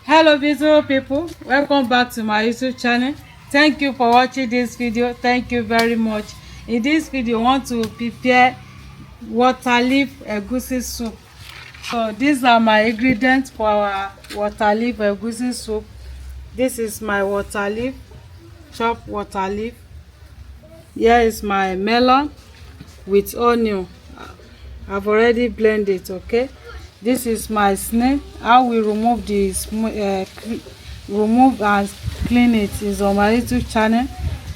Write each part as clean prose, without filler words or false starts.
Hello beautiful people, welcome back to my YouTube channel. Thank you for watching this video. Thank you very much. In this video I want to prepare water leaf egusi soup. So these are my ingredients for our water leaf egusi soup. This is my water leaf, chopped water leaf. Here is my melon with onion. I've already blended it. Okay, this is my snail. How we remove this remove and clean it is on my YouTube channel.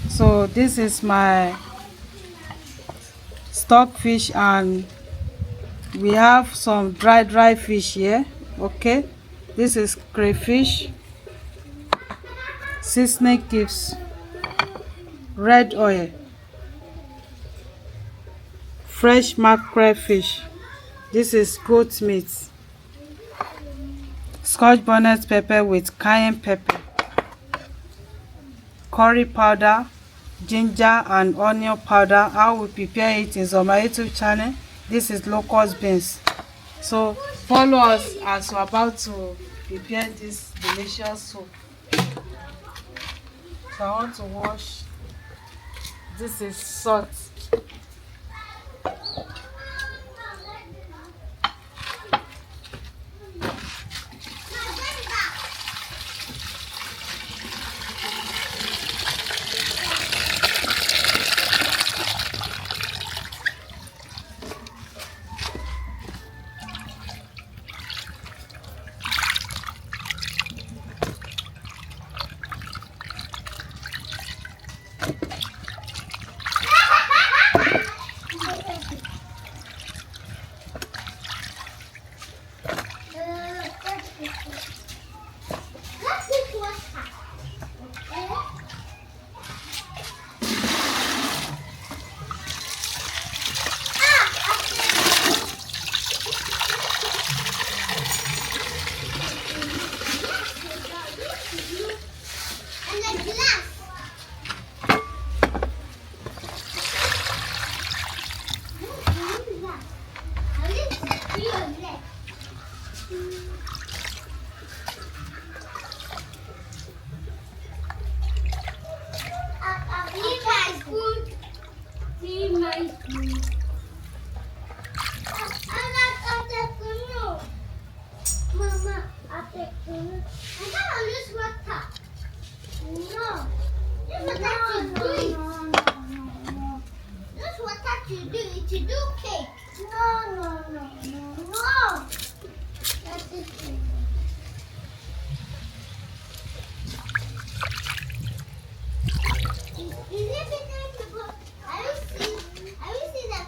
So this is my stockfish, and we have some dry fish here. Okay, this is crayfish, seasoning cubes, red oil, fresh mackerel fish. This is goat meat, scotch bonnet pepper with cayenne pepper, curry powder, ginger and onion powder. How we prepare it is on my YouTube channel. This is locust beans. So follow us as we're about to prepare this delicious soup. So I want to wash. This is salt. To do cake. No. That's it. Is it better to put? I will see that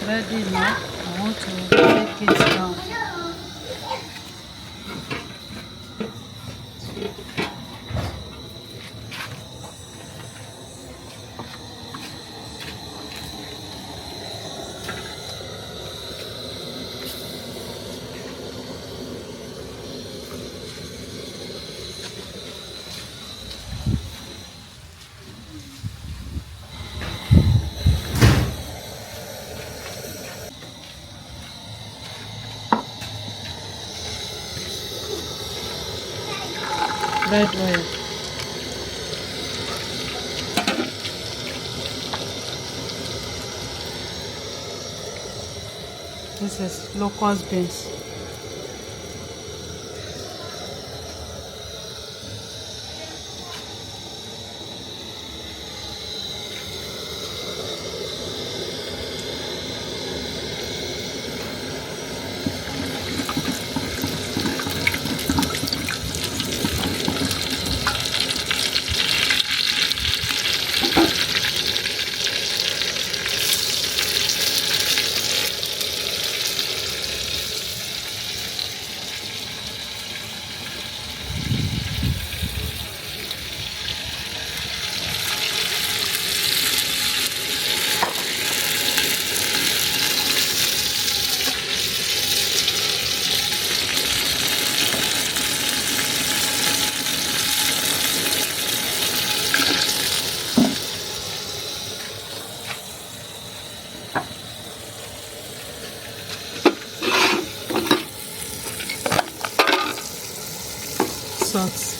ready now. I want to take it down. Red oil. This is locust beans. Salt.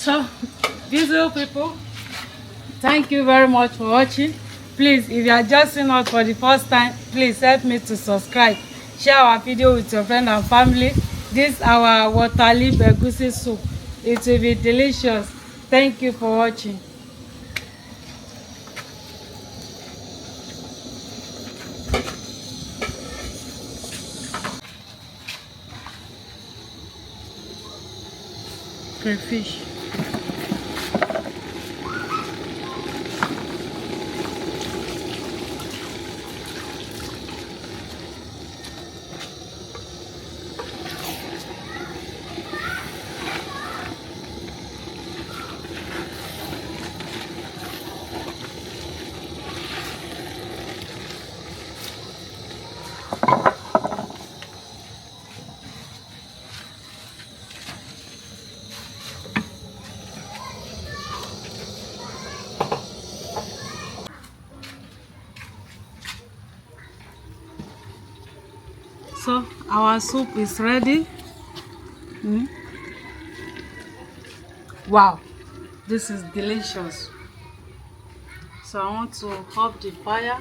So, beautiful people, thank you very much for watching. Please, if you are just seeing us for the first time, please help me to subscribe. Share our video with your friend and family. This is our water leaf egusi soup. It will be delicious. Thank you for watching. Crayfish. Our soup is ready. Wow, this is delicious. So I want to off the fire.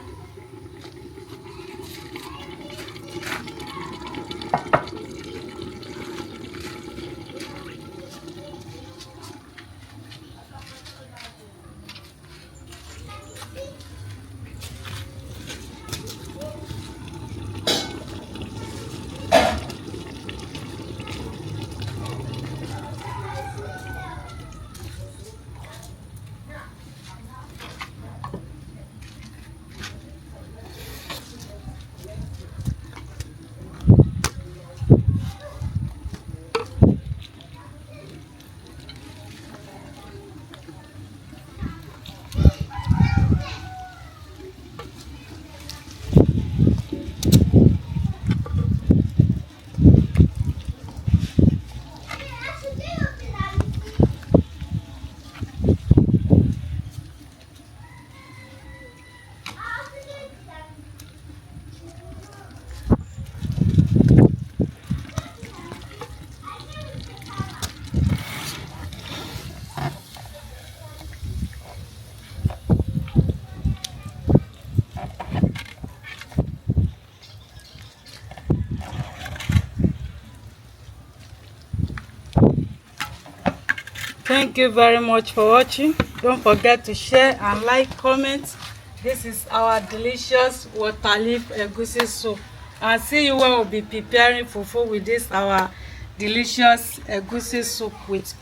Thank you very much for watching. Don't forget to share and like, comment. This is our delicious water leaf egusi soup. And see you when we'll be preparing fufu with this our delicious egusi soup with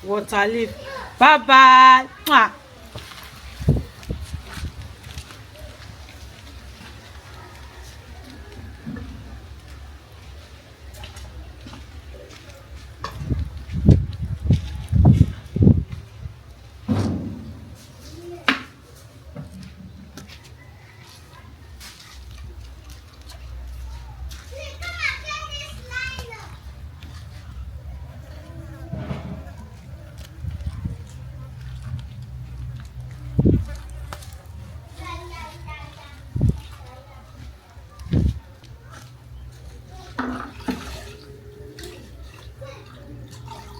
water leaf. Bye bye. Mwah. Come on, get this line up.